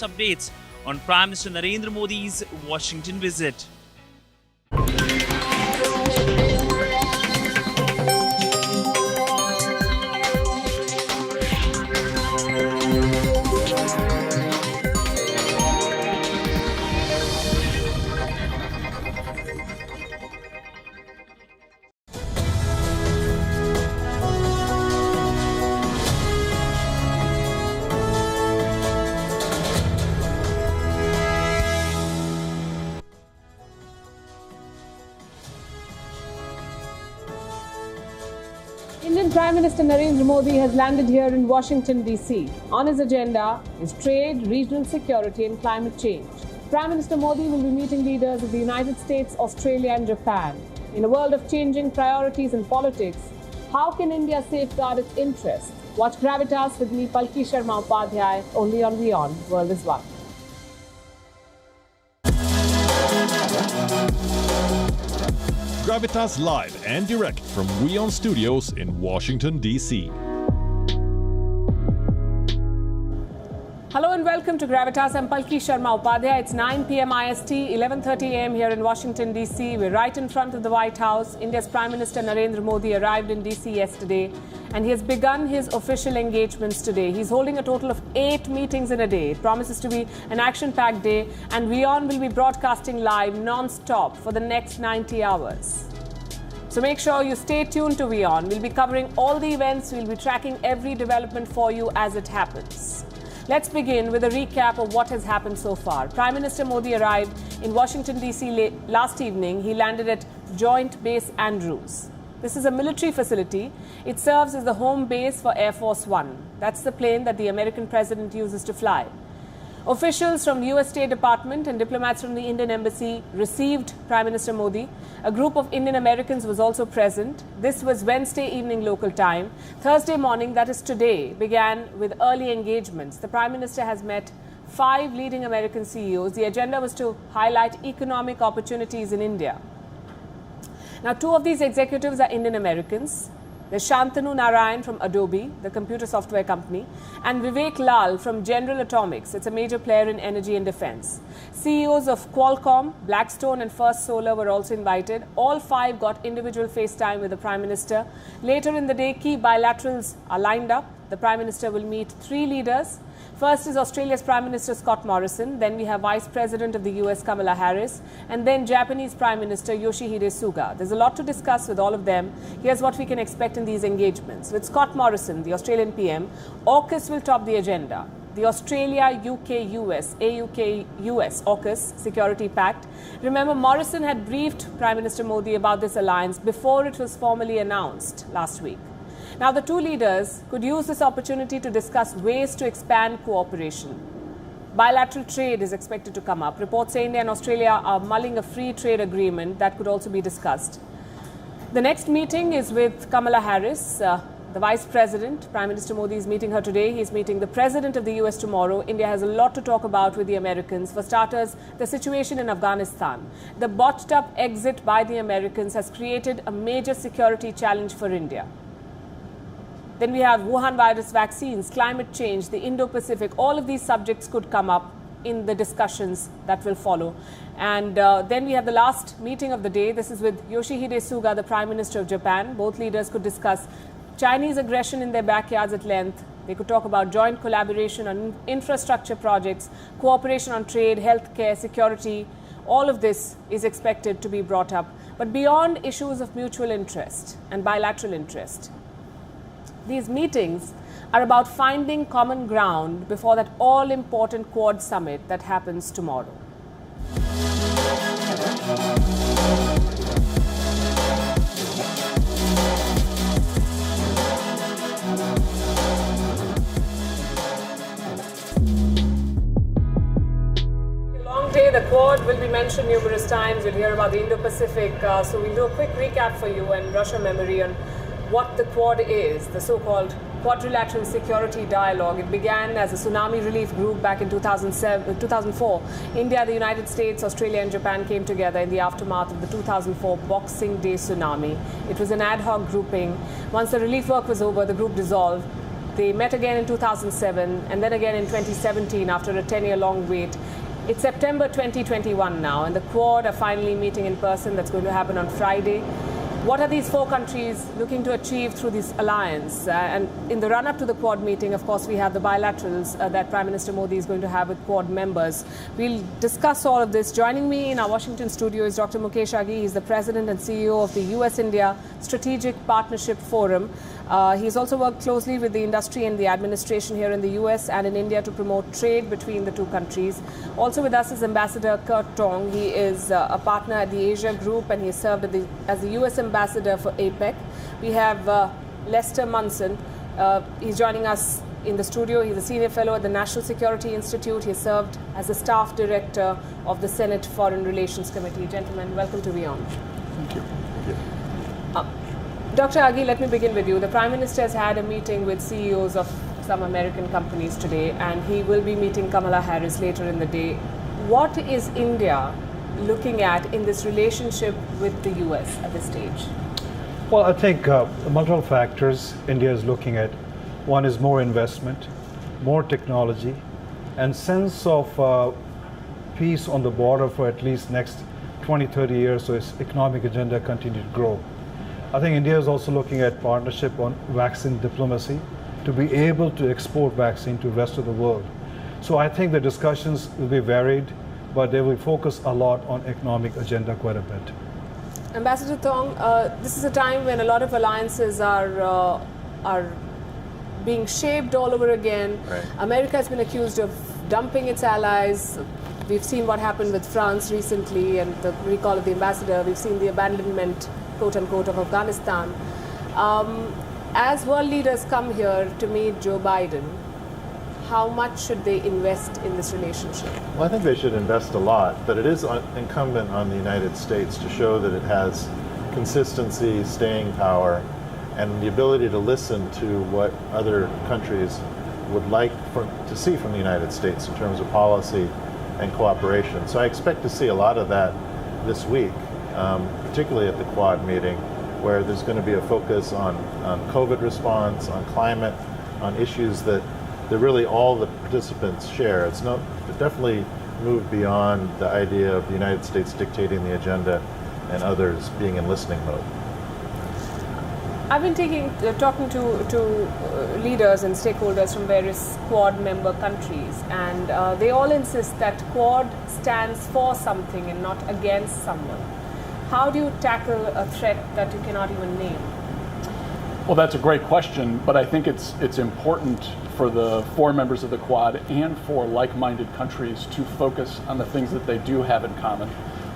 Updates on Prime Minister Narendra Modi's Washington visit. Indian Prime Minister Narendra Modi has landed here in Washington, D.C. On his agenda is trade, regional security and climate change. Prime Minister Modi will be meeting leaders of the United States, Australia and Japan. In a world of changing priorities and politics, how can India safeguard its interests? Watch Gravitas with me, Palki Sharma Upadhyay, only on WION The World is One. Gravitas live and direct from WION Studios in Washington, D.C. Hello and welcome to Gravitas. I'm Palki Sharma Upadhyay. It's 9 p.m. IST, 11:30 a.m. here in Washington, D.C. We're right in front of the White House. India's Prime Minister Narendra Modi arrived in D.C. yesterday and he has begun his official engagements today. He's holding a total of 8 meetings in a day. It promises to be an action-packed day and WION will be broadcasting live non-stop for the next 90 hours. So make sure you stay tuned to WION. We'll be covering all the events. We'll be tracking every development for you as it happens. Let's begin with a recap of what has happened so far. Prime Minister Modi arrived in Washington, D.C. last evening. He landed at Joint Base Andrews. This is a military facility. It serves as the home base for Air Force One. That's the plane that the American president uses to fly. Officials from the US State Department and diplomats from the Indian Embassy received Prime Minister Modi. A group of Indian Americans was also present. This was Wednesday evening local time. Thursday morning, that is today, began with early engagements. The Prime Minister has met 5 leading American CEOs. The agenda was to highlight economic opportunities in India. Now, 2 of these executives are Indian Americans. There's Shantanu Narayan from Adobe, the computer software company, and Vivek Lal from General Atomics. It's a major player in energy and defense. CEOs of Qualcomm, Blackstone and First Solar were also invited. All 5 got individual FaceTime with the Prime Minister. Later in the day, key bilaterals are lined up. The Prime Minister will meet 3 leaders. First is Australia's Prime Minister Scott Morrison, then we have Vice President of the US Kamala Harris, and then Japanese Prime Minister Yoshihide Suga. There's a lot to discuss with all of them. Here's what we can expect in these engagements. With Scott Morrison, the Australian PM, AUKUS will top the agenda. The Australia-UK-US, AUK-US AUKUS Security Pact. Remember, Morrison had briefed Prime Minister Modi about this alliance before it was formally announced last week. Now, the 2 leaders could use this opportunity to discuss ways to expand cooperation. Bilateral trade is expected to come up. Reports say India and Australia are mulling a free trade agreement that could also be discussed. The next meeting is with Kamala Harris, the Vice President. Prime Minister Modi is meeting her today. He's meeting the President of the US tomorrow. India has a lot to talk about with the Americans. For starters, the situation in Afghanistan. The botched up exit by the Americans has created a major security challenge for India. Then we have Wuhan virus vaccines, climate change, the Indo-Pacific. All of these subjects could come up in the discussions that will follow. And then we have the last meeting of the day. This is with Yoshihide Suga, the Prime Minister of Japan. Both leaders could discuss Chinese aggression in their backyards at length. They could talk about joint collaboration on infrastructure projects, cooperation on trade, healthcare, security. All of this is expected to be brought up. But beyond issues of mutual interest and bilateral interest, these meetings are about finding common ground before that all-important Quad summit that happens tomorrow. Long day, the Quad will be mentioned numerous times. You'll hear about the Indo-Pacific. So we'll do a quick recap for you and brush your memory on what the Quad is, the so-called Quadrilateral Security Dialogue. It began as a tsunami relief group back in 2004. India, the United States, Australia and Japan came together in the aftermath of the 2004 Boxing Day tsunami. It was an ad hoc grouping. Once the relief work was over, the group dissolved. They met again in 2007 and then again in 2017 after a 10-year-long wait. It's September 2021 now, and the Quad are finally meeting in person. That's going to happen on Friday. What are these four countries looking to achieve through this alliance? And in the run-up to the Quad meeting, of course, we have the bilaterals that Prime Minister Modi is going to have with Quad members. We'll discuss all of this. Joining me in our Washington studio is Dr. Mukesh Aghi. He's the President and CEO of the US-India Strategic Partnership Forum. He's also worked closely with the industry and the administration here in the US and in India to promote trade between the two countries. Also with us is Ambassador Kurt Tong. He is a partner at the Asia Group, and he has served as the US Ambassador for APEC. We have Lester Munson. He's joining us in the studio. He's a senior fellow at the National Security Institute. He has served as the staff director of the Senate Foreign Relations Committee. Gentlemen, welcome to WION. Thank you. Dr. Aghi, let me begin with you. The Prime Minister has had a meeting with CEOs of some American companies today, and he will be meeting Kamala Harris later in the day. What is India looking at in this relationship with the US at this stage? Well, I think multiple factors India is looking at. One is more investment, more technology, and sense of peace on the border for at least next 20, 30 years, so its economic agenda continue to grow. I think India is also looking at partnership on vaccine diplomacy to be able to export vaccine to the rest of the world. So I think the discussions will be varied, but they will focus a lot on economic agenda quite a bit. Ambassador Tong, this is a time when a lot of alliances are being shaped all over again. Right. America has been accused of dumping its allies. We've seen what happened with France recently and the recall of the ambassador. We've seen the abandonment, quote unquote, of Afghanistan. As world leaders come here to meet Joe Biden, how much should they invest in this relationship? Well, I think they should invest a lot, but it is incumbent on the United States to show that it has consistency, staying power, and the ability to listen to what other countries would like to see from the United States in terms of policy and cooperation. So I expect to see a lot of that this week, particularly at the Quad meeting, where there's going to be a focus on COVID response, on climate, on issues that really all the participants share. It definitely moved beyond the idea of the United States dictating the agenda and others being in listening mode. I've been talking to leaders and stakeholders from various Quad member countries, and they all insist that Quad stands for something and not against someone. How do you tackle a threat that you cannot even name? Well, that's a great question, but I think it's important for the four members of the Quad and for like-minded countries to focus on the things that they do have in common,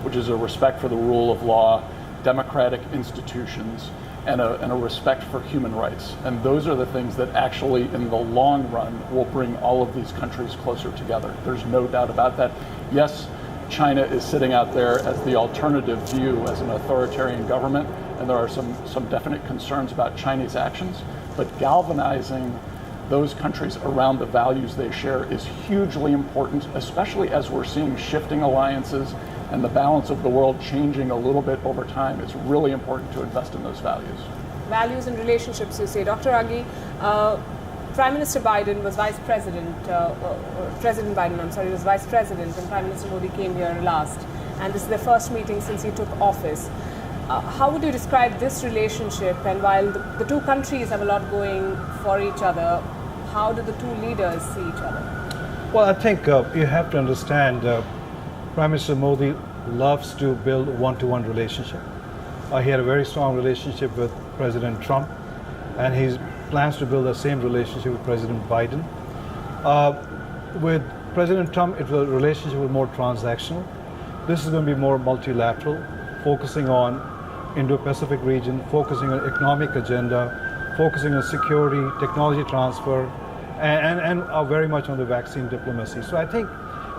which is a respect for the rule of law, democratic institutions, and a respect for human rights. And those are the things that actually, in the long run, will bring all of these countries closer together. There's no doubt about that. Yes, China is sitting out there as the alternative view as an authoritarian government, and there are some definite concerns about Chinese actions, but galvanizing those countries around the values they share is hugely important, especially as we're seeing shifting alliances and the balance of the world changing a little bit over time. It's really important to invest in those values. Values and relationships, you say. Dr. Aghi, Prime Minister Biden was Vice President, President Biden, was Vice President when Prime Minister Modi came here last. And this is their first meeting since he took office. How would you describe this relationship? And while the two countries have a lot going for each other, how do the two leaders see each other? Well, I think you have to understand Prime Minister Modi loves to build a one-to-one relationship. He had a very strong relationship with President Trump, and he plans to build the same relationship with President Biden. With President Trump, it was a relationship was more transactional. This is going to be more multilateral, focusing on Indo-Pacific region, focusing on economic agenda, focusing on security, technology transfer, and very much on the vaccine diplomacy. So I think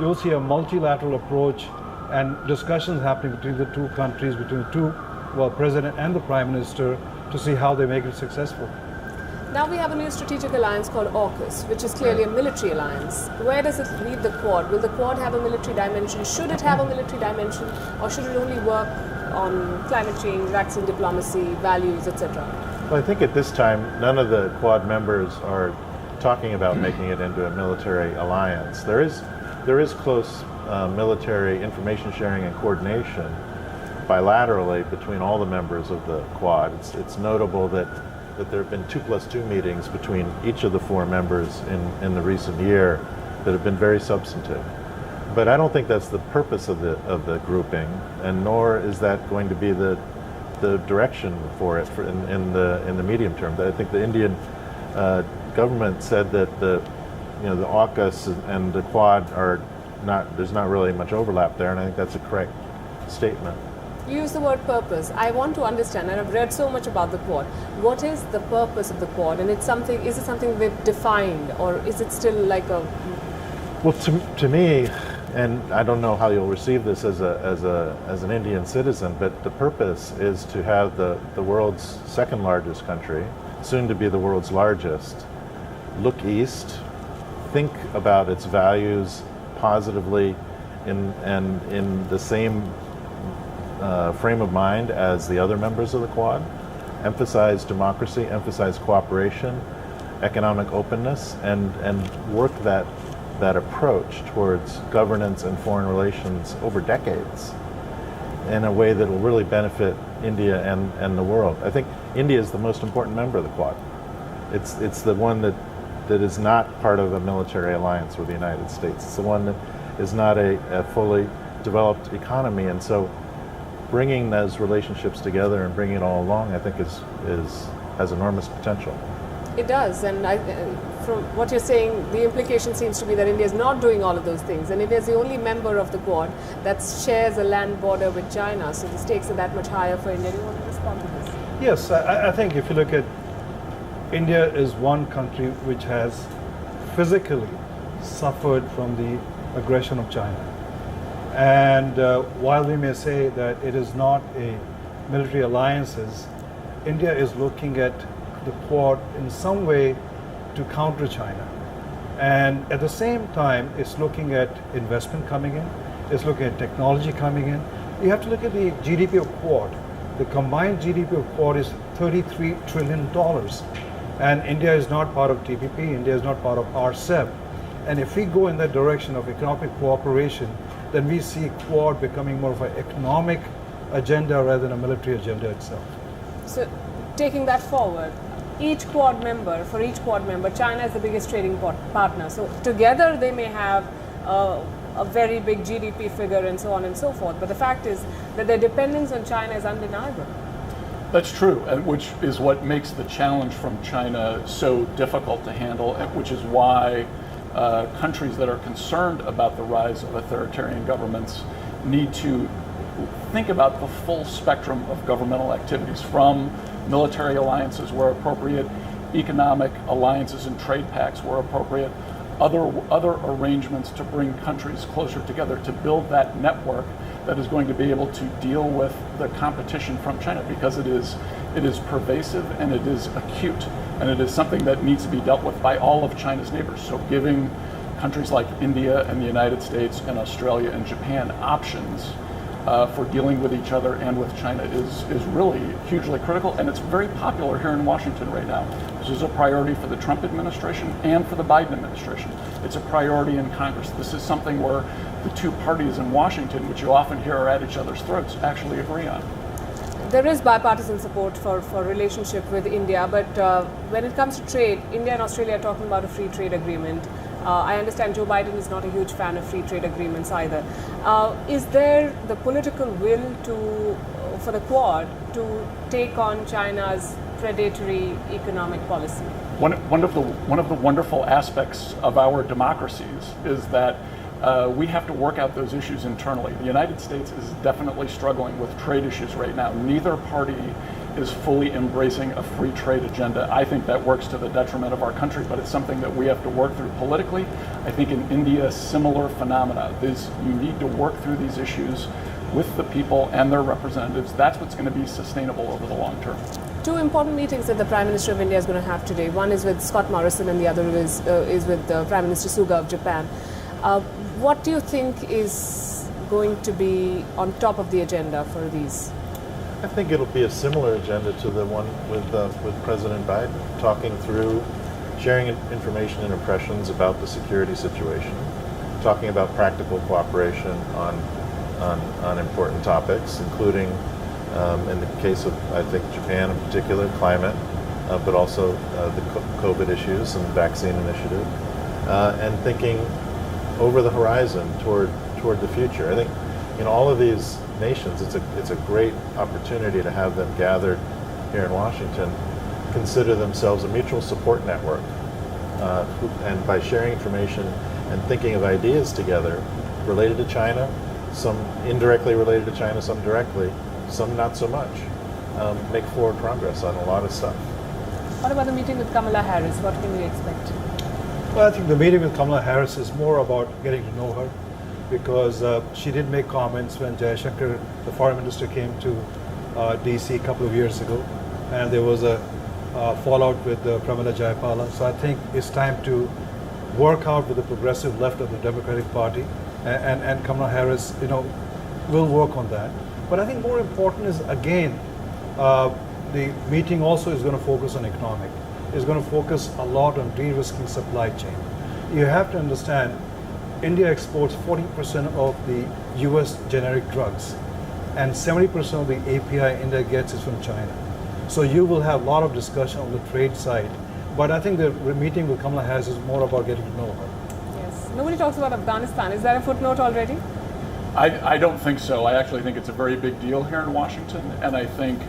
you'll see a multilateral approach and discussions happening between the two countries, between the two, President and the Prime Minister, to see how they make it successful. Now we have a new strategic alliance called AUKUS, which is clearly a military alliance. Where does it leave the Quad? Will the Quad have a military dimension? Should it have a military dimension? Or should it only work on climate change, vaccine diplomacy, values, etc.? Well, I think at this time, none of the Quad members are talking about making it into a military alliance. There is close military information sharing and coordination bilaterally between all the members of the Quad. It's notable that there have been 2+2 meetings between each of the 4 members in the recent year that have been very substantive. But I don't think that's the purpose of the grouping, and nor is that going to be the direction for it in the medium term. I think the Indian government said that the AUKUS and the Quad there's not really much overlap there, and I think that's a correct statement. You use the word purpose. I want to understand, and I've read so much about the Quad. What is the purpose of the Quad? And is it something we've defined, or is it still like a... Well, to me, and I don't know how you'll receive this as an Indian citizen, but the purpose is to have the world's second largest country, soon to be the world's largest, look east, think about its values positively in the same frame of mind as the other members of the Quad, emphasize democracy, emphasize cooperation, economic openness, and work that approach towards governance and foreign relations over decades in a way that will really benefit India and the world. I think India is the most important member of the Quad. It's the one that is not part of a military alliance with the United States. It's the one that is not a fully developed economy, and so bringing those relationships together and bringing it all along, I think has enormous potential. It does, and from what you're saying, the implication seems to be that India is not doing all of those things, and India is the only member of the Quad that shares a land border with China, so the stakes are that much higher for India. Do you want to respond to this? Yes, I think if you look at India is one country which has physically suffered from the aggression of China. And while we may say that it is not a military alliances, India is looking at the Quad in some way to counter China. And at the same time, it's looking at investment coming in, it's looking at technology coming in. You have to look at the GDP of Quad. The combined GDP of Quad is $33 trillion. And India is not part of TPP, India is not part of RCEP. And if we go in that direction of economic cooperation, then we see Quad becoming more of an economic agenda rather than a military agenda itself. So, taking that forward, for each Quad member, China is the biggest trading partner. So, together they may have a very big GDP figure and so on and so forth. But the fact is that their dependence on China is undeniable. That's true, which is what makes the challenge from China so difficult to handle, which is why countries that are concerned about the rise of authoritarian governments need to think about the full spectrum of governmental activities, from military alliances where appropriate, economic alliances and trade pacts where appropriate, other arrangements to bring countries closer together to build that network that is going to be able to deal with the competition from China, because it is pervasive and it is acute, and it is something that needs to be dealt with by all of China's neighbors. So giving countries like India and the United States and Australia and Japan options for dealing with each other and with China is really hugely critical, and it's very popular here in Washington right now. This is a priority for the Trump administration and for the Biden administration. It's a priority in Congress. This is something where the two parties in Washington, which you often hear are at each other's throats, actually agree on. There is bipartisan support for relationship with India, but when it comes to trade, India and Australia are talking about a free trade agreement. I understand Joe Biden is not a huge fan of free trade agreements either. Is there the political will for the Quad to take on China's predatory economic policy? One of the wonderful aspects of our democracies is that we have to work out those issues internally. The United States is definitely struggling with trade issues right now. Neither party is fully embracing a free trade agenda. I think that works to the detriment of our country, but it's something that we have to work through politically. I think in India, similar phenomena. You need to work through these issues with the people and their representatives. That's what's going to be sustainable over the long term. Two important meetings that the Prime Minister of India is going to have today. One is with Scott Morrison and the other is with Prime Minister Suga of Japan. What do you think is going to be on top of the agenda for these? I think it'll be a similar agenda to the one with President Biden, talking through sharing information and impressions about the security situation, talking about practical cooperation on important topics, including, in the case of, I think, Japan in particular, climate, but also the COVID issues and vaccine initiative, and thinking over the horizon toward the future. I think in all of these nations, it's a great opportunity to have them gathered here in Washington, consider themselves a mutual support network, and by sharing information and thinking of ideas together related to China, some indirectly related to China, some directly, some not so much, make forward progress on a lot of stuff. What about the meeting with Kamala Harris? What can we expect? Well, I think the meeting with Kamala Harris is more about getting to know her, because she did make comments when Jaishankar, the foreign minister, came to DC a couple of years ago, and there was a fallout with Pramila Jayapala. So I think it's time to work out with the progressive left of the Democratic Party, and Kamala Harris, will work on that. But I think more important is, again, the meeting also is going to focus on economic. It's going to focus a lot on de-risking supply chain. You have to understand, India exports 40% of the US generic drugs, and 70% of the API India gets is from China. So you will have a lot of discussion on the trade side. But I think the meeting with Kamala Harris is more about getting to know her. Yes. Nobody talks about Afghanistan. Is there a footnote already? I don't think so. I actually think it's a very big deal here in Washington, and I think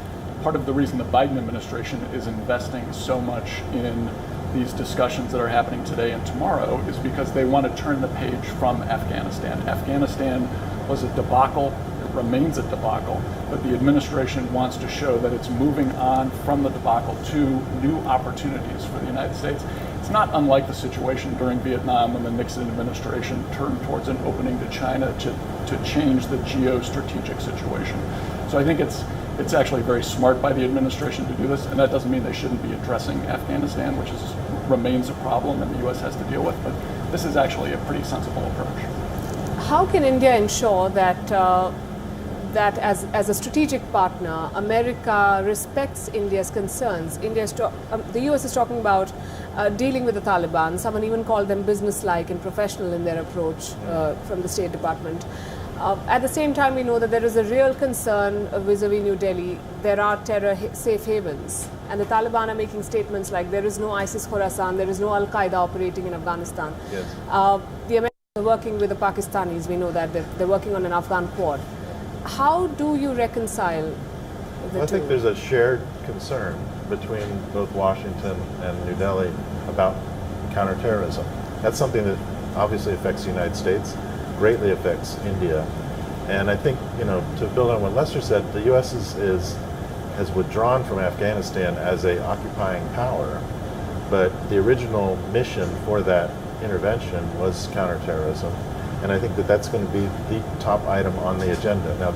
part of the reason the Biden administration is investing so much in these discussions that are happening today and tomorrow is because they want to turn the page from Afghanistan. Afghanistan was a debacle, it remains a debacle, but the administration wants to show that it's moving on from the debacle to new opportunities for the United States. It's not unlike the situation during Vietnam when the Nixon administration turned towards an opening to China to change the geostrategic situation. So I think it's actually very smart by the administration to do this, and that doesn't mean they shouldn't be addressing Afghanistan, which remains a problem and the U.S. has to deal with, but this is actually a pretty sensible approach. How can India ensure that that as a strategic partner, America respects India's concerns? The US is talking about dealing with the Taliban. Someone even called them businesslike and professional in their approach from the State Department. At the same time, we know that there is a real concern vis-a-vis New Delhi. There are terror safe havens, and the Taliban are making statements like there is no ISIS Khorasan, there is no Al-Qaeda operating in Afghanistan. Yes. The Americans are working with the Pakistanis. We know that they're working on an Afghan quad. How do you reconcile the two? I think there's a shared concern between both Washington and New Delhi about counterterrorism. That's something that obviously affects the United States, greatly affects India. And I think, to build on what Lester said, the U.S. has withdrawn from Afghanistan as a occupying power, but the original mission for that intervention was counterterrorism. And I think that that's going to be the top item on the agenda. Now,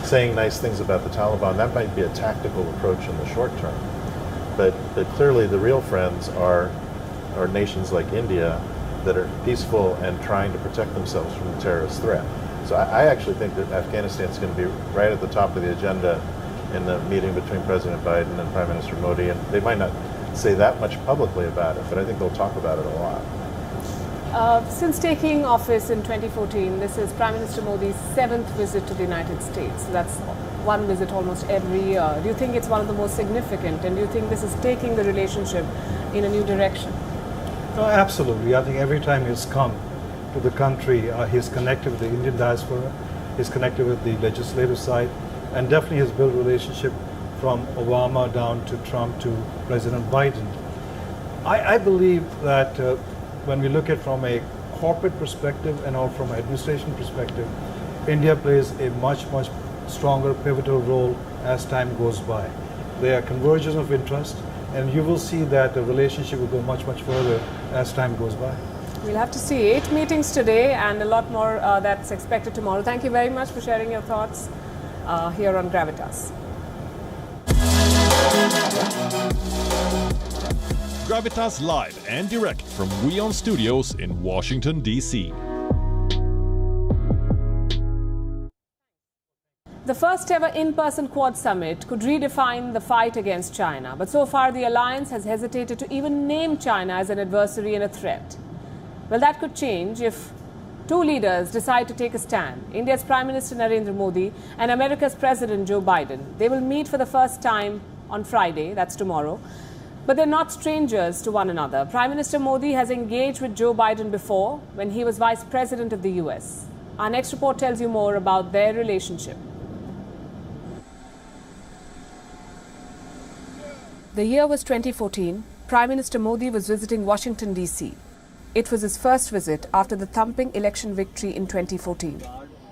saying nice things about the Taliban, that might be a tactical approach in the short term. But clearly the real friends are nations like India that are peaceful and trying to protect themselves from the terrorist threat. So I actually think that Afghanistan is going to be right at the top of the agenda in the meeting between President Biden and Prime Minister Modi. And they might not say that much publicly about it, but I think they'll talk about it a lot. Since taking office in 2014, this is Prime Minister Modi's 7th visit to the United States. That's one visit almost every year. Do you think it's one of the most significant, and do you think this is taking the relationship in a new direction? No, absolutely. I think every time he's come to the country, he's connected with the Indian diaspora, he's connected with the legislative side, and definitely has built a relationship from Obama down to Trump to President Biden. I believe that when we look at from a corporate perspective and or from an administration perspective, India plays a much stronger pivotal role as time goes by. There are convergence of interest, and you will see that the relationship will go much further as time goes by. We'll have to see 8 meetings today and a lot more that's expected tomorrow. Thank you very much for sharing your thoughts here on Gravitas. Gravitas live and direct from WION Studios in Washington, D.C. The first ever in-person Quad summit could redefine the fight against China, but so far the alliance has hesitated to even name China as an adversary and a threat. Well, that could change if two leaders decide to take a stand. India's Prime Minister Narendra Modi and America's President Joe Biden. They will meet for the first time on Friday, that's tomorrow. But they're not strangers to one another. Prime Minister Modi has engaged with Joe Biden before when he was Vice President of the US. Our next report tells you more about their relationship. The year was 2014. Prime Minister Modi was visiting Washington, D.C. It was his first visit after the thumping election victory in 2014.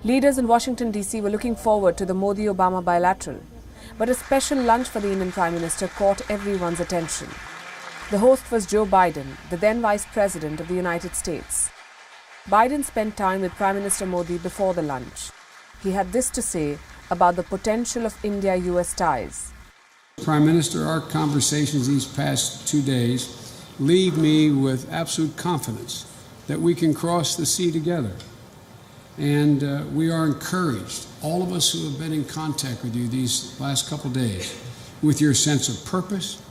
Leaders in Washington, D.C. were looking forward to the Modi-Obama bilateral. But a special lunch for the Indian Prime Minister caught everyone's attention. The host was Joe Biden, the then Vice President of the United States. Biden spent time with Prime Minister Modi before the lunch. He had this to say about the potential of India-US ties. Prime Minister, our conversations these past 2 days leave me with absolute confidence that we can cross the sea together. And we are encouraged, all of us who have been in contact with you these last couple days, with your sense of purpose,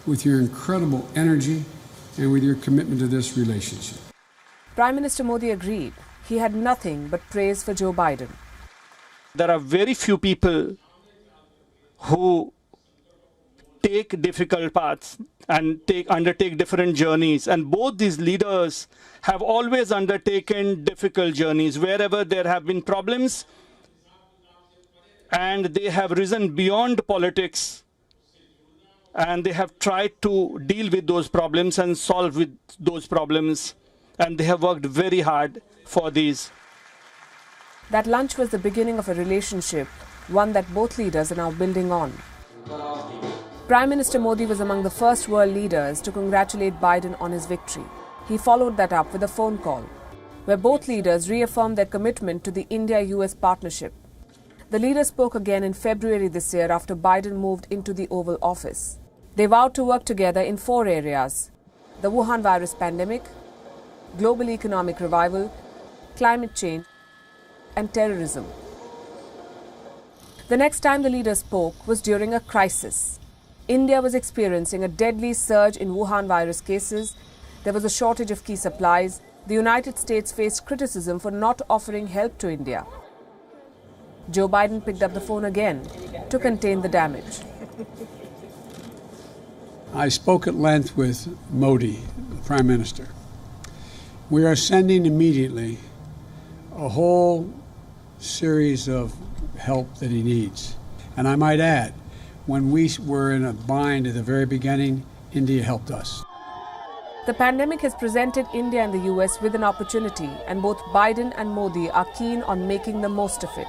with your incredible energy, and with your commitment to this relationship. Prime Minister Modi agreed. He had nothing but praise for Joe Biden. There are very few people who take difficult paths and undertake different journeys. And both these leaders have always undertaken difficult journeys wherever there have been problems, and they have risen beyond politics, and they have tried to deal with those problems and solve with those problems, and they have worked very hard for these. That lunch was the beginning of a relationship, one that both leaders are now building on. Prime Minister Modi was among the first world leaders to congratulate Biden on his victory. He followed that up with a phone call, where both leaders reaffirmed their commitment to the India-US partnership. The leaders spoke again in February this year after Biden moved into the Oval Office. They vowed to work together in 4 areas: the Wuhan virus pandemic, global economic revival, climate change, and terrorism. The next time the leaders spoke was during a crisis. India was experiencing a deadly surge in Wuhan virus cases. There was a shortage of key supplies. The United States faced criticism for not offering help to India. Joe Biden picked up the phone again to contain the damage. I spoke at length with Modi, the Prime Minister. We are sending immediately a whole series of help that he needs. And I might add, when we were in a bind at the very beginning, India helped us. The pandemic has presented India and the US with an opportunity, and both Biden and Modi are keen on making the most of it.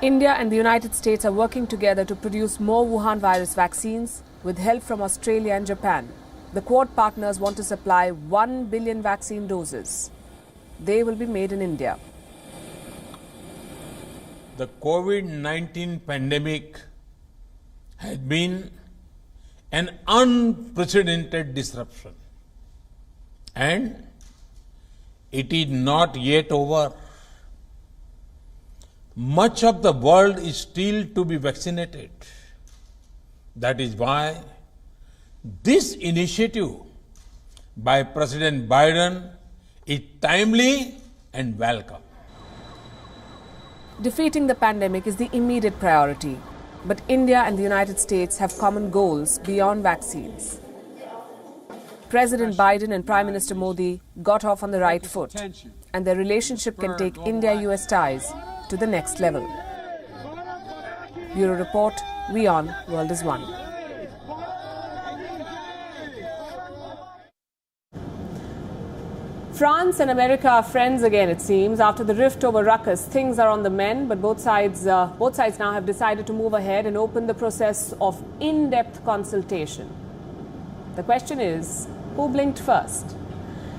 India and the United States are working together to produce more Wuhan virus vaccines with help from Australia and Japan. The Quad partners want to supply 1 billion vaccine doses. They will be made in India. The COVID-19 pandemic has been an unprecedented disruption, and it is not yet over. Much of the world is still to be vaccinated. That is why this initiative by President Biden is timely and welcome. Defeating the pandemic is the immediate priority, but India and the United States have common goals beyond vaccines. President Biden and Prime Minister Modi got off on the right foot, and their relationship can take India-US ties to the next level. Bureau Report, WION World is One. France and America are friends again, it seems. After the rift over ruckus, things are on the mend, but both sides now have decided to move ahead and open the process of in-depth consultation. The question is, who blinked first?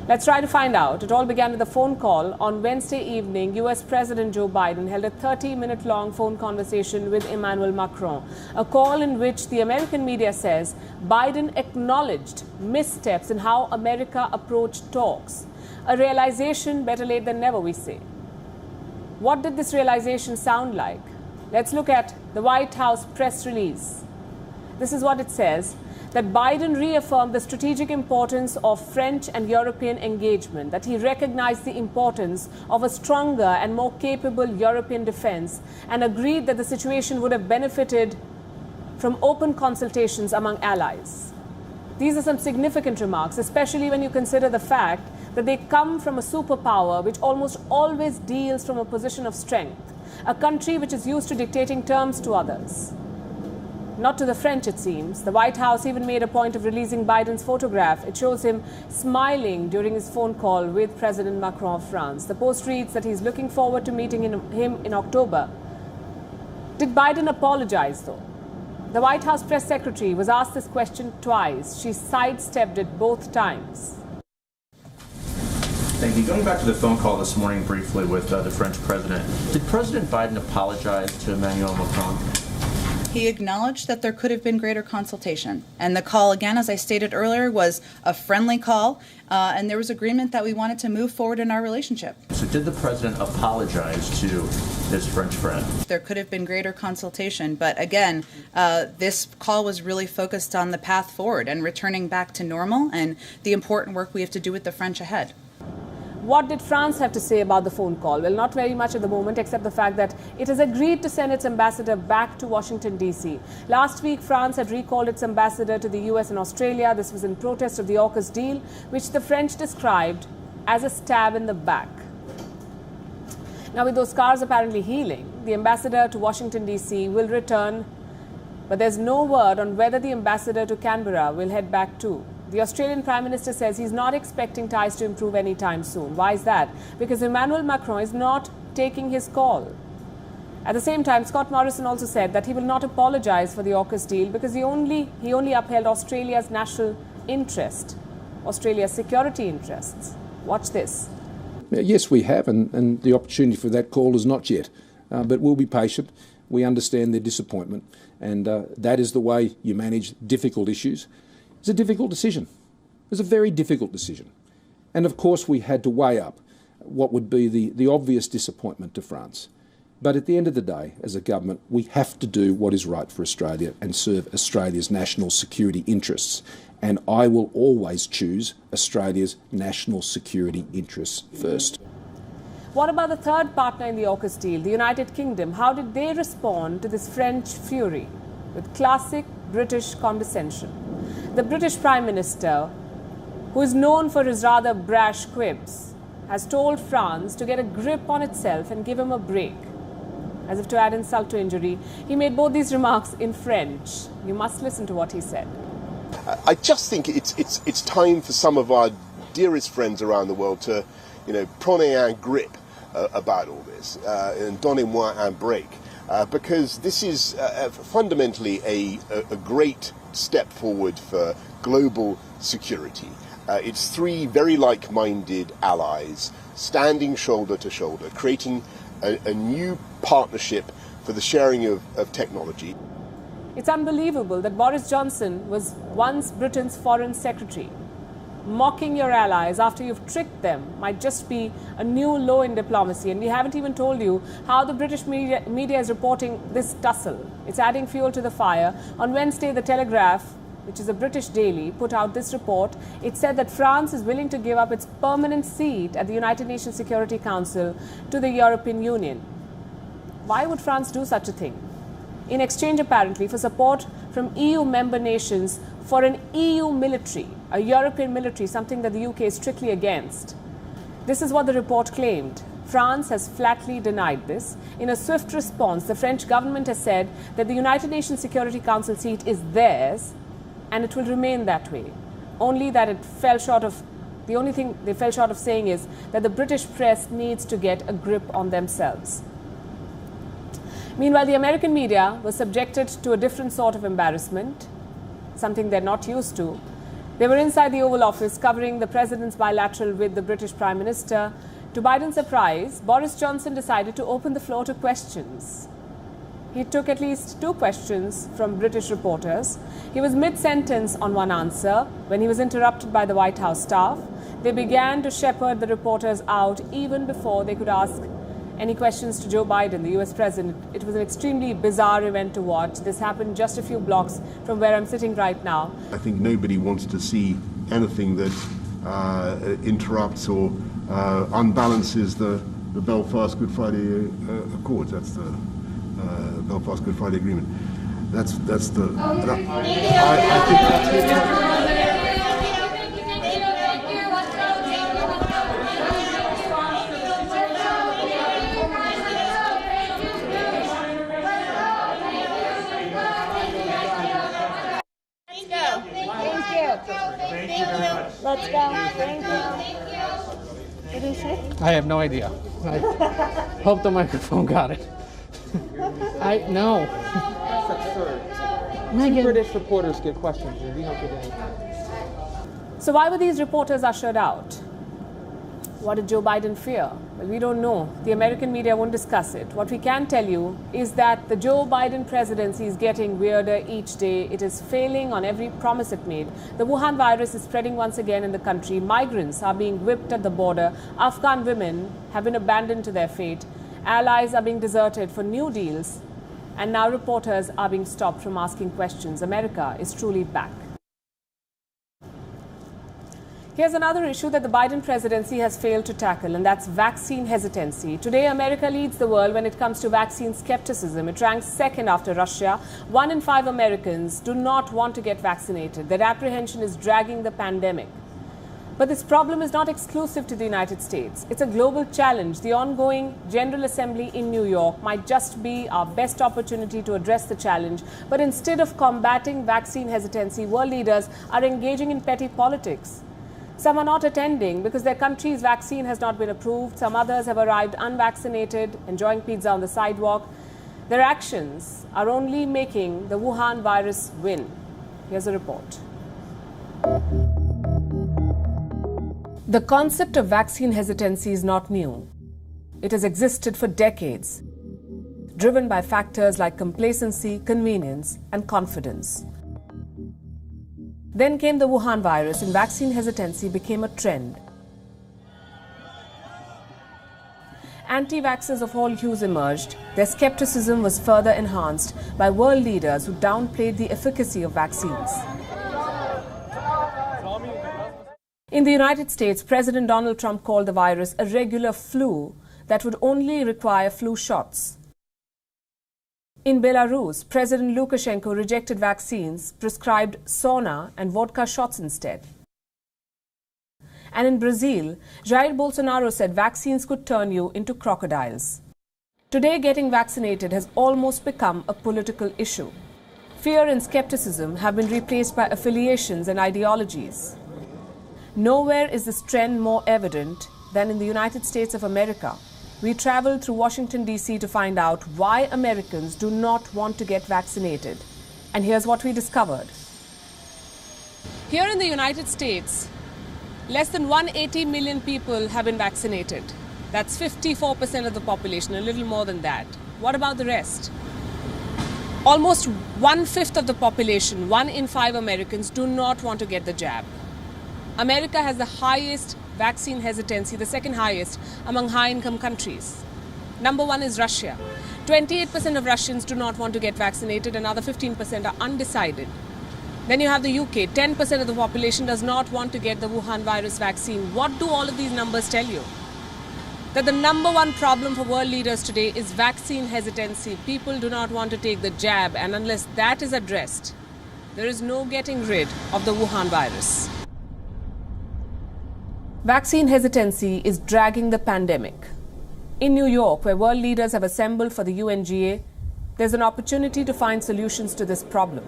Let's try to find out. It all began with a phone call. On Wednesday evening, US President Joe Biden held a 30-minute-long phone conversation with Emmanuel Macron, a call in which the American media says Biden acknowledged missteps in how America approached talks. A realization better late than never, we say. What did this realization sound like? Let's look at the White House press release. This is what it says, that Biden reaffirmed the strategic importance of French and European engagement, that he recognized the importance of a stronger and more capable European defense, and agreed that the situation would have benefited from open consultations among allies. These are some significant remarks, especially when you consider the fact that they come from a superpower which almost always deals from a position of strength, a country which is used to dictating terms to others. Not to the French, it seems. The White House even made a point of releasing Biden's photograph. It shows him smiling during his phone call with President Macron of France. The Post reads that he's looking forward to meeting him in October. Did Biden apologize, though? The White House press secretary was asked this question twice. She sidestepped it both times. Thank you. Going back to the phone call this morning briefly with the French president, did President Biden apologize to Emmanuel Macron? He acknowledged that there could have been greater consultation. And the call, again, as I stated earlier, was a friendly call. And there was agreement that we wanted to move forward in our relationship. So did the president apologize to his French friend? There could have been greater consultation. But again, this call was really focused on the path forward and returning back to normal and the important work we have to do with the French ahead. What did France have to say about the phone call? Well, not very much at the moment, except the fact that it has agreed to send its ambassador back to Washington, D.C. Last week, France had recalled its ambassador to the U.S. and Australia. This was in protest of the AUKUS deal, which the French described as a stab in the back. Now, with those scars apparently healing, the ambassador to Washington, D.C. will return, but there's no word on whether the ambassador to Canberra will head back too. The Australian Prime Minister says he's not expecting ties to improve anytime soon. Why is that? Because Emmanuel Macron is not taking his call. At the same time, Scott Morrison also said that he will not apologise for the AUKUS deal because he only upheld Australia's national interest, Australia's security interests. Watch this. Yes, we have, and the opportunity for that call is not yet. But we'll be patient. We understand their disappointment, and that is the way you manage difficult issues. It's a difficult decision. It's a very difficult decision. And of course we had to weigh up what would be the obvious disappointment to France. But at the end of the day, as a government, we have to do what is right for Australia and serve Australia's national security interests. And I will always choose Australia's national security interests first. What about the third partner in the AUKUS deal, the United Kingdom? How did they respond to this French fury? With classic British condescension. The British Prime Minister, who is known for his rather brash quibs, has told France to get a grip on itself and give him a break. As if to add insult to injury, he made both these remarks in French. You must listen to what he said. I just think it's time for some of our dearest friends around the world to, prenez un grip about all this, and donnez-moi un break. Because this is fundamentally a great step forward for global security. It's three very like-minded allies standing shoulder to shoulder, creating a new partnership for the sharing of technology. It's unbelievable that Boris Johnson was once Britain's foreign secretary. Mocking your allies after you've tricked them might just be a new low in diplomacy, and we haven't even told you how the British media is reporting this tussle. It's adding fuel to the fire. On Wednesday, The Telegraph, which is a British daily, put out this report. It said that France is willing to give up its permanent seat at the United Nations Security Council to the European Union. Why would France do such a thing? In exchange, apparently, for support from EU member nations for an EU military, a European military, something that the UK is strictly against. This is what the report claimed. France has flatly denied this. In a swift response, the French government has said that the United Nations Security Council seat is theirs and it will remain that way. Only that it fell short of, the only thing they fell short of saying is that the British press needs to get a grip on themselves. Meanwhile, the American media was subjected to a different sort of embarrassment, something they're not used to. They were inside the Oval Office covering the president's bilateral with the British Prime Minister. To Biden's surprise, Boris Johnson decided to open the floor to questions. He took at least 2 questions from British reporters. He was mid-sentence on one answer when he was interrupted by the White House staff. They began to shepherd the reporters out even before they could ask Any questions to Joe Biden, the US president? It was an extremely bizarre event to watch. This happened just a few blocks from where I'm sitting right now. I think nobody wants to see anything that interrupts or unbalances the Belfast Good Friday Accords. That's the Belfast Good Friday Agreement. That's the. I think that's Let's go. Thank you. What did he say? I have no idea. I hope the microphone got it. I know. That's absurd. Two British reporters get questions and we don't get any. So why were these reporters ushered out? What did Joe Biden fear? Well, we don't know. The American media won't discuss it. What we can tell you is that the Joe Biden presidency is getting weirder each day. It is failing on every promise it made. The Wuhan virus is spreading once again in the country. Migrants are being whipped at the border. Afghan women have been abandoned to their fate. Allies are being deserted for new deals. And now reporters are being stopped from asking questions. America is truly back. Here's another issue that the Biden presidency has failed to tackle, and that's vaccine hesitancy. Today, America leads the world when it comes to vaccine skepticism. It ranks second after Russia. 1 in 5 Americans do not want to get vaccinated. Their apprehension is dragging the pandemic. But this problem is not exclusive to the United States. It's a global challenge. The ongoing General Assembly in New York might just be our best opportunity to address the challenge. But instead of combating vaccine hesitancy, world leaders are engaging in petty politics. Some are not attending because their country's vaccine has not been approved. Some others have arrived unvaccinated, enjoying pizza on the sidewalk. Their actions are only making the Wuhan virus win. Here's a report. The concept of vaccine hesitancy is not new. It has existed for decades, driven by factors like complacency, convenience, and confidence. Then came the Wuhan virus, and vaccine hesitancy became a trend. Anti-vaxxers of all hues emerged. Their skepticism was further enhanced by world leaders who downplayed the efficacy of vaccines. In the United States, President Donald Trump called the virus a regular flu that would only require flu shots. In Belarus, President Lukashenko rejected vaccines, prescribed sauna and vodka shots instead. And in Brazil, Jair Bolsonaro said vaccines could turn you into crocodiles. Today, getting vaccinated has almost become a political issue. Fear and skepticism have been replaced by affiliations and ideologies. Nowhere is this trend more evident than in the United States of America. We traveled through Washington, D.C. to find out why Americans do not want to get vaccinated. And here's what we discovered. Here in the United States, less than 180 million people have been vaccinated. That's 54% of the population, a little more than that. What about the rest? Almost 1/5 of the population, 1 in 5 Americans, do not want to get the jab. America has the highest vaccine hesitancy, the second highest among high-income countries. Number 1 is Russia. 28% of Russians do not want to get vaccinated, another 15% are undecided. Then you have the UK. 10% of the population does not want to get the Wuhan virus vaccine. What do all of these numbers tell you? That the number 1 problem for world leaders today is vaccine hesitancy. People do not want to take the jab, and unless that is addressed, there is no getting rid of the Wuhan virus. Vaccine hesitancy is dragging the pandemic. In New York, where world leaders have assembled for the UNGA, there's an opportunity to find solutions to this problem.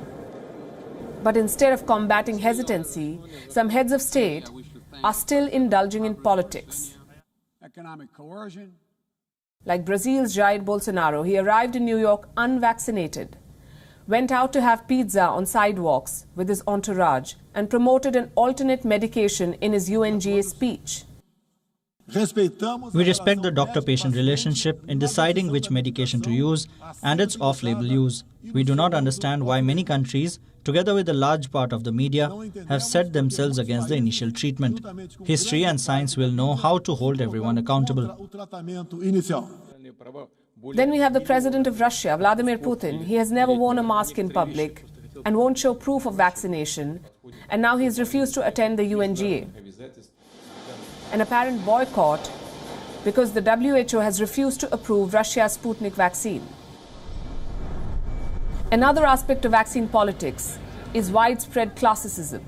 But instead of combating hesitancy, some heads of state are still indulging in politics. Economic coercion. Like Brazil's Jair Bolsonaro, he arrived in New York unvaccinated, went out to have pizza on sidewalks with his entourage, and promoted an alternate medication in his UNGA speech. We respect the doctor-patient relationship in deciding which medication to use and its off-label use. We do not understand why many countries, together with a large part of the media, have set themselves against the initial treatment. History and science will know how to hold everyone accountable. Then we have the president of Russia, Vladimir Putin. He has never worn a mask in public and won't show proof of vaccination. And now he's refused to attend the UNGA. An apparent boycott because the WHO has refused to approve Russia's Sputnik vaccine. Another aspect of vaccine politics is widespread classicism.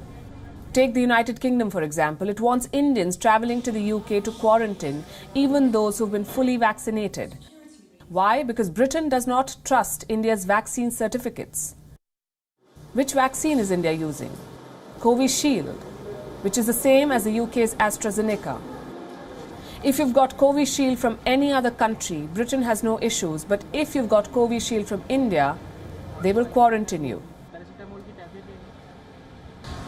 Take the United Kingdom, for example. It wants Indians travelling to the UK to quarantine, even those who've been fully vaccinated. Why? Because Britain does not trust India's vaccine certificates. Which vaccine is India using? Covishield, which is the same as the UK's AstraZeneca. If you've got Covishield from any other country, Britain has no issues. But if you've got Covishield from India, they will quarantine you.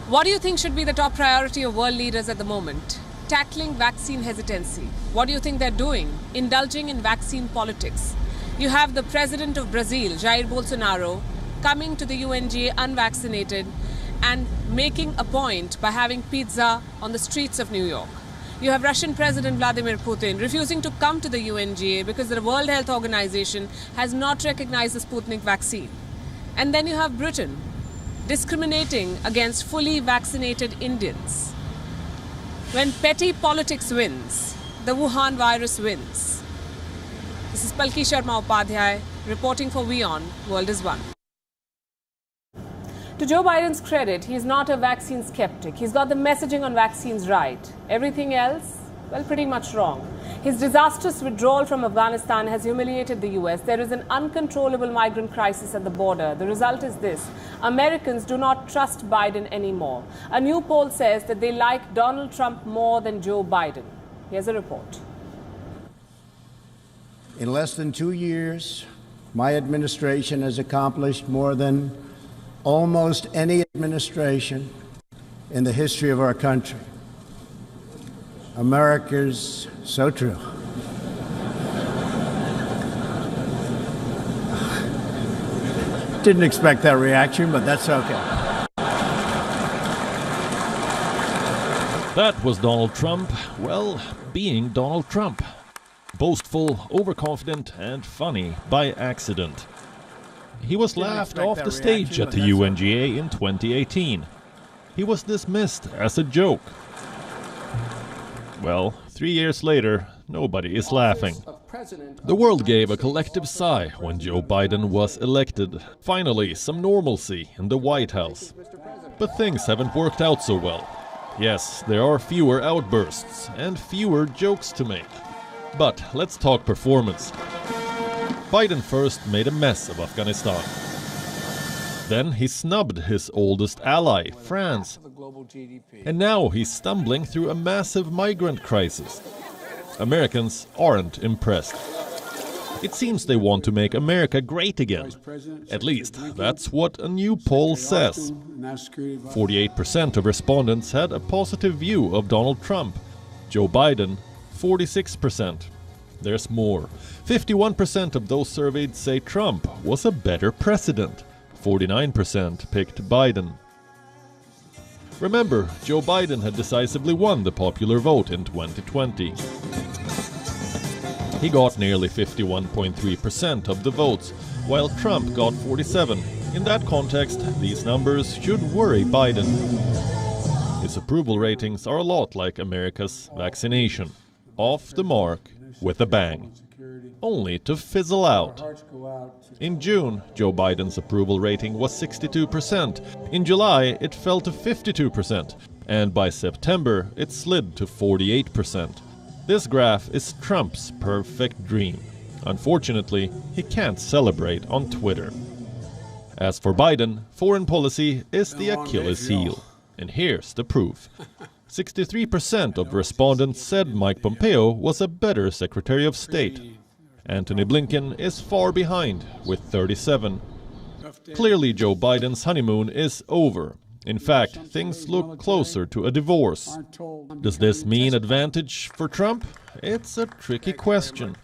What do you think should be the top priority of world leaders at the moment? Tackling vaccine hesitancy. What do you think they're doing? Indulging in vaccine politics. You have the president of Brazil, Jair Bolsonaro, coming to the UNGA unvaccinated and making a point by having pizza on the streets of New York. You have Russian President Vladimir Putin refusing to come to the UNGA because the World Health Organization has not recognized the Sputnik vaccine. And then you have Britain discriminating against fully vaccinated Indians. When petty politics wins, the Wuhan virus wins. This is Palki Sharma Upadhyay reporting for WION World is One. To Joe Biden's credit, he's not a vaccine skeptic. He's got the messaging on vaccines right. Everything else, well, pretty much wrong. His disastrous withdrawal from Afghanistan has humiliated the US. There is an uncontrollable migrant crisis at the border. The result is this: Americans do not trust Biden anymore. A new poll says that they like Donald Trump more than Joe Biden. Here's a report. In less than 2 years, my administration has accomplished more than almost any administration in the history of our country. America's so true. Didn't expect that reaction, but that's okay. That was Donald Trump, well, being Donald Trump. Boastful, overconfident, and funny by accident. He was laughed off the stage at the UNGA in 2018. He was dismissed as a joke. Well, 3 years later, nobody is laughing. The world gave a collective sigh when Joe Biden was elected. Finally, some normalcy in the White House. But things haven't worked out so well. Yes, there are fewer outbursts and fewer jokes to make. But let's talk performance. Biden first made a mess of Afghanistan. Then he snubbed his oldest ally, France. And now he's stumbling through a massive migrant crisis. Americans aren't impressed. It seems they want to make America great again. At least, that's what a new poll says. 48% of respondents had a positive view of Donald Trump. Joe Biden, 46%. There's more. 51% of those surveyed say Trump was a better president. 49% picked Biden. Remember, Joe Biden had decisively won the popular vote in 2020. He got nearly 51.3% of the votes, while Trump got 47%. In that context, these numbers should worry Biden. His approval ratings are a lot like America's vaccination. Off the mark with a bang. Only to fizzle out. In June, Joe Biden's approval rating was 62%. In July, it fell to 52%. And by September, it slid to 48%. This graph is Trump's perfect dream. Unfortunately, he can't celebrate on Twitter. As for Biden, foreign policy is the Achilles heel. And here's the proof. 63% of respondents said Mike Pompeo was a better Secretary of State. Antony Blinken is far behind, with 37. Clearly, Joe Biden's honeymoon is over. In fact, things look closer to a divorce. Does this mean advantage for Trump? It's a tricky question.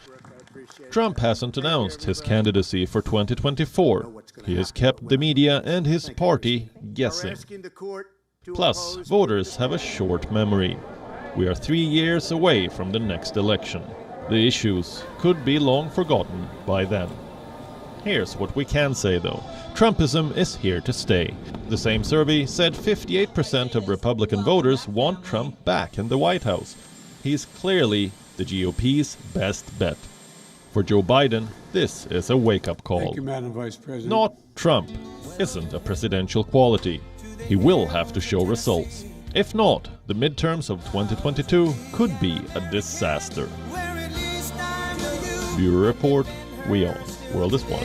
Trump hasn't announced his candidacy for 2024. He has kept the media and his party guessing. Plus, voters have a short memory. We are 3 years away from the next election. The issues could be long forgotten by then. Here's what we can say though. Trumpism is here to stay. The same survey said 58% of Republican voters want Trump back in the White House. He's clearly the GOP's best bet. For Joe Biden, this is a wake-up call. Thank you, Madam Vice President. Not Trump isn't a presidential quality. He will have to show results. If not, the midterms of 2022 could be a disaster. Bureau Report, WION. World is One.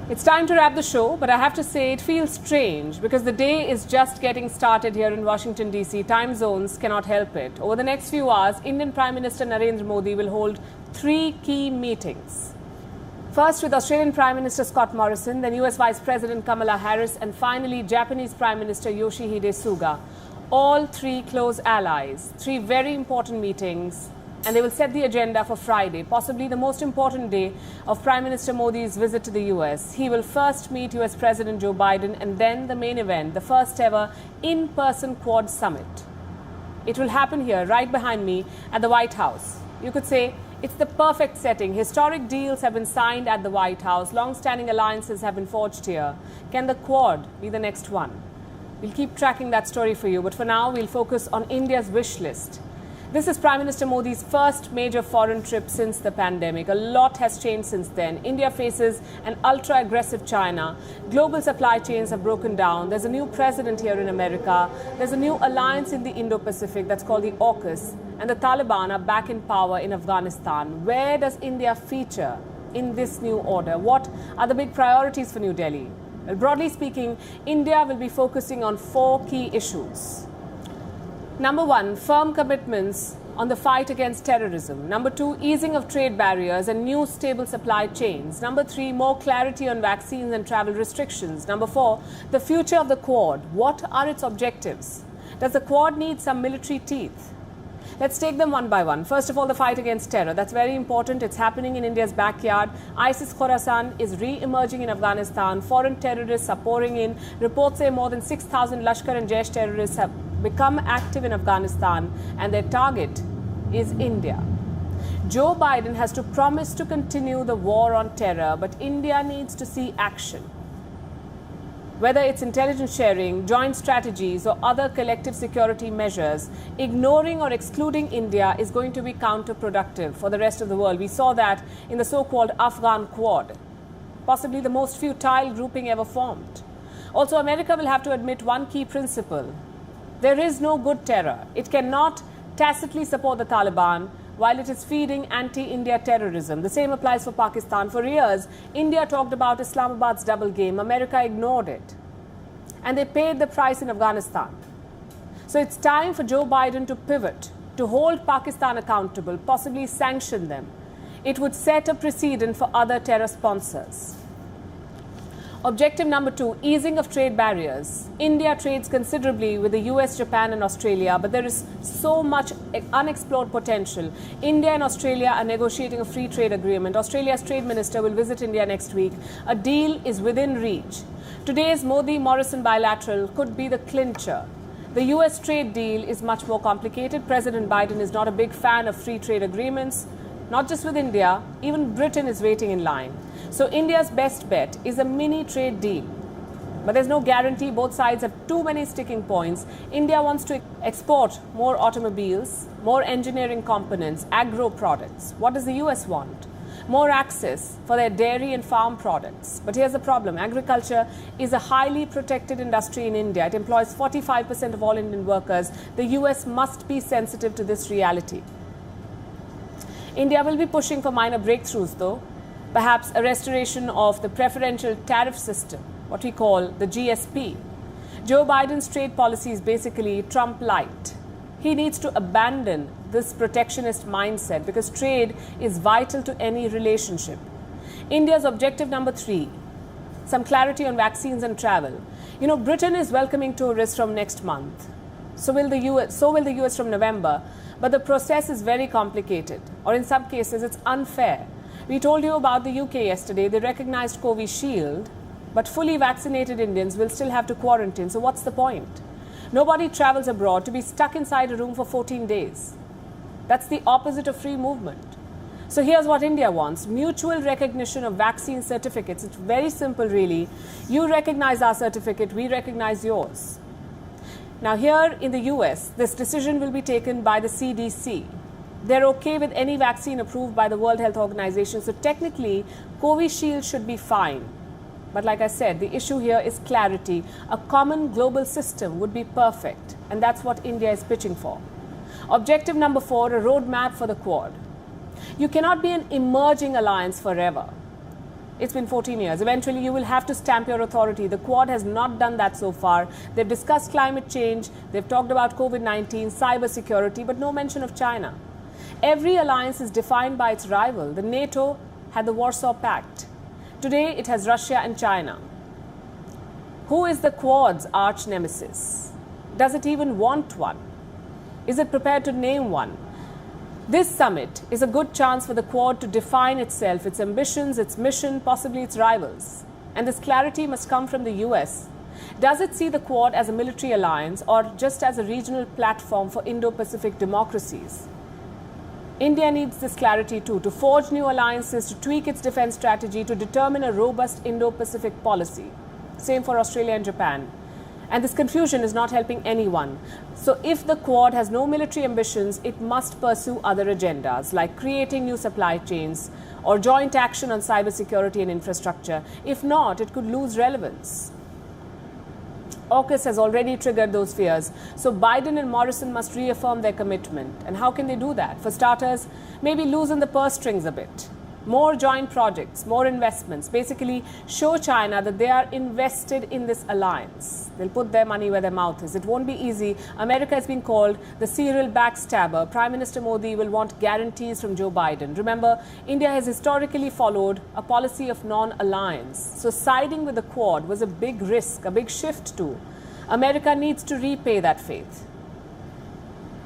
It's time to wrap the show, but I have to say it feels strange because the day is just getting started here in Washington, D.C. Time zones cannot help it. Over the next few hours, Indian Prime Minister Narendra Modi will hold 3 key meetings. First with Australian Prime Minister Scott Morrison, then US Vice President Kamala Harris, and finally Japanese Prime Minister Yoshihide Suga. All 3 close allies, 3 very important meetings, and they will set the agenda for Friday, possibly the most important day of Prime Minister Modi's visit to the US. He will first meet US President Joe Biden and then the main event, the first ever in-person Quad Summit. It will happen here, right behind me, at the White House. You could say it's the perfect setting. Historic deals have been signed at the White House. Long-standing alliances have been forged here. Can the Quad be the next one? We'll keep tracking that story for you, but for now, we'll focus on India's wish list. This is Prime Minister Modi's first major foreign trip since the pandemic. A lot has changed since then. India faces an ultra-aggressive China. Global supply chains have broken down. There's a new president here in America. There's a new alliance in the Indo-Pacific that's called the AUKUS. And the Taliban are back in power in Afghanistan. Where does India feature in this new order? What are the big priorities for New Delhi? Well, broadly speaking, India will be focusing on 4 key issues. Number 1, firm commitments on the fight against terrorism. Number 2, easing of trade barriers and new stable supply chains. Number 3, more clarity on vaccines and travel restrictions. Number 4, the future of the Quad. What are its objectives? Does the Quad need some military teeth? Let's take them one by one. First of all, the fight against terror. That's very important. It's happening in India's backyard. ISIS Khorasan is re-emerging in Afghanistan. Foreign terrorists are pouring in. Reports say more than 6,000 Lashkar and Jaish terrorists have become active in Afghanistan, and their target is India. Joe Biden has to promise to continue the war on terror, but India needs to see action. Whether it's intelligence sharing, joint strategies, or other collective security measures, ignoring or excluding India is going to be counterproductive for the rest of the world. We saw that in the so-called Afghan Quad, possibly the most futile grouping ever formed. Also, America will have to admit one key principle. There is no good terror. It cannot tacitly support the Taliban while it is feeding anti-India terrorism. The same applies for Pakistan. For years, India talked about Islamabad's double game. America ignored it. And they paid the price in Afghanistan. So it's time for Joe Biden to pivot, to hold Pakistan accountable, possibly sanction them. It would set a precedent for other terror sponsors. Objective number 2, easing of trade barriers. India trades considerably with the US, Japan and Australia, but there is so much unexplored potential. India and Australia are negotiating a free trade agreement. Australia's trade minister will visit India next week. A deal is within reach. Today's Modi-Morrison bilateral could be the clincher. The US trade deal is much more complicated. President Biden is not a big fan of free trade agreements. Not just with India, even Britain is waiting in line. So India's best bet is a mini trade deal. But there's no guarantee. Both sides have too many sticking points. India wants to export more automobiles, more engineering components, agro products. What does the US want? More access for their dairy and farm products. But here's the problem. Agriculture is a highly protected industry in India. It employs 45% of all Indian workers. The US must be sensitive to this reality. India will be pushing for minor breakthroughs, though. Perhaps a restoration of the preferential tariff system, what we call the GSP. Joe Biden's trade policy is basically Trump light. He needs to abandon this protectionist mindset because trade is vital to any relationship. India's objective number 3, some clarity on vaccines and travel. You know, Britain is welcoming tourists from next month. So will the US from November. But the process is very complicated, or in some cases it's unfair. We told you about the UK yesterday. They recognized Covishield, but fully vaccinated Indians will still have to quarantine. So what's the point? Nobody travels abroad to be stuck inside a room for 14 days. That's the opposite of free movement. So here's what India wants: mutual recognition of vaccine certificates. It's very simple, really. You recognize our certificate, we recognize yours. Now here in the US, this decision will be taken by the CDC. They're okay with any vaccine approved by the World Health Organization. So technically, Covishield should be fine. But like I said, the issue here is clarity. A common global system would be perfect. And that's what India is pitching for. Objective number 4, a roadmap for the Quad. You cannot be an emerging alliance forever. It's been 14 years. Eventually, you will have to stamp your authority. The Quad has not done that so far. They've discussed climate change. They've talked about COVID-19, cyber security, but no mention of China. Every alliance is defined by its rival. The NATO had the Warsaw Pact. Today, it has Russia and China. Who is the Quad's arch nemesis? Does it even want one? Is it prepared to name one? This summit is a good chance for the Quad to define itself, its ambitions, its mission, possibly its rivals. And this clarity must come from the US. Does it see the Quad as a military alliance or just as a regional platform for Indo-Pacific democracies? India needs this clarity too, to forge new alliances, to tweak its defense strategy, to determine a robust Indo-Pacific policy. Same for Australia and Japan. And this confusion is not helping anyone. So if the Quad has no military ambitions, it must pursue other agendas like creating new supply chains or joint action on cybersecurity and infrastructure. If not, it could lose relevance. AUKUS has already triggered those fears. So Biden and Morrison must reaffirm their commitment. And how can they do that? For starters, maybe loosen the purse strings a bit. More joint projects, more investments. Basically, show China that they are invested in this alliance. They'll put their money where their mouth is. It won't be easy. America has been called the serial backstabber. Prime Minister Modi will want guarantees from Joe Biden. Remember, India has historically followed a policy of non-alliance. So siding with the Quad was a big risk, a big shift too. America needs to repay that faith.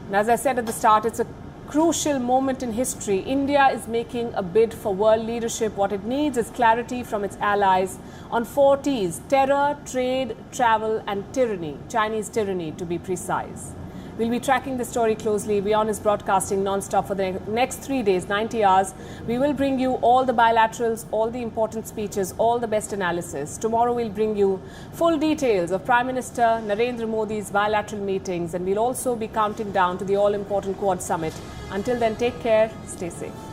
And as I said at the start, it's a crucial moment in history. India is making a bid for world leadership. What it needs is clarity from its allies on 4 T's: terror, trade, travel, and tyranny. Chinese tyranny, to be precise. We'll be tracking the story closely. WION is broadcasting non-stop for the next 3 days, 90 hours. We will bring you all the bilaterals, all the important speeches, all the best analysis. Tomorrow we'll bring you full details of Prime Minister Narendra Modi's bilateral meetings, and we'll also be counting down to the all-important Quad Summit. Until then, take care, stay safe.